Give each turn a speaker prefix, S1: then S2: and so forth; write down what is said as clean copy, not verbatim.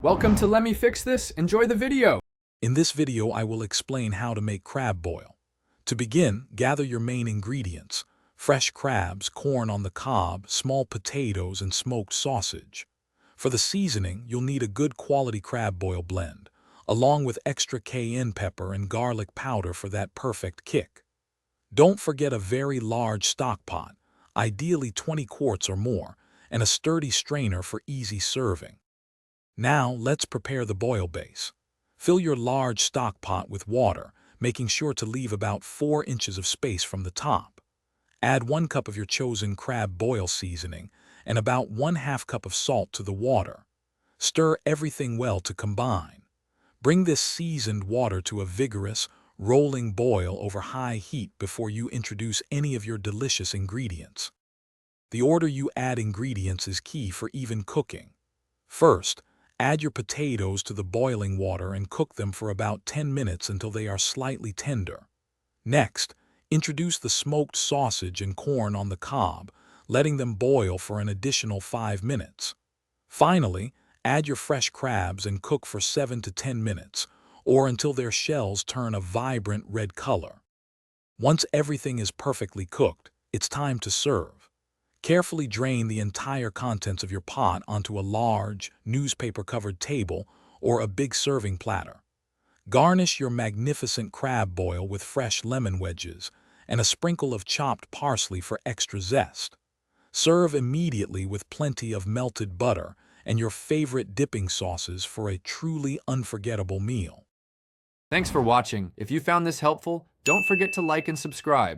S1: Welcome to Let Me Fix This. Enjoy the video.
S2: In this video, I will explain how to make crab boil. To begin, gather your main ingredients: fresh crabs, corn on the cob, small potatoes, and smoked sausage. For the seasoning, you'll need a good quality crab boil blend, along with extra cayenne pepper and garlic powder for that perfect kick. Don't forget a very large stock pot, ideally 20 quarts or more, and a sturdy strainer for easy serving. Now, let's prepare the boil base. Fill your large stock pot with water, making sure to leave about 4 inches of space from the top. Add 1 cup of your chosen crab boil seasoning and about 1/2 cup of salt to the water. Stir everything well to combine. Bring this seasoned water to a vigorous, rolling boil over high heat before you introduce any of your delicious ingredients. The order you add ingredients is key for even cooking. First, add your potatoes to the boiling water and cook them for about 10 minutes until they are slightly tender. Next, introduce the smoked sausage and corn on the cob, letting them boil for an additional 5 minutes. Finally, add your fresh crabs and cook for 7 to 10 minutes, or until their shells turn a vibrant red color. Once everything is perfectly cooked, it's time to serve. Carefully drain the entire contents of your pot onto a large, newspaper-covered table or a big serving platter. Garnish your magnificent crab boil with fresh lemon wedges and a sprinkle of chopped parsley for extra zest. Serve immediately with plenty of melted butter and your favorite dipping sauces for a truly unforgettable meal.
S1: Thanks for watching. If you found this helpful, don't forget to like and subscribe.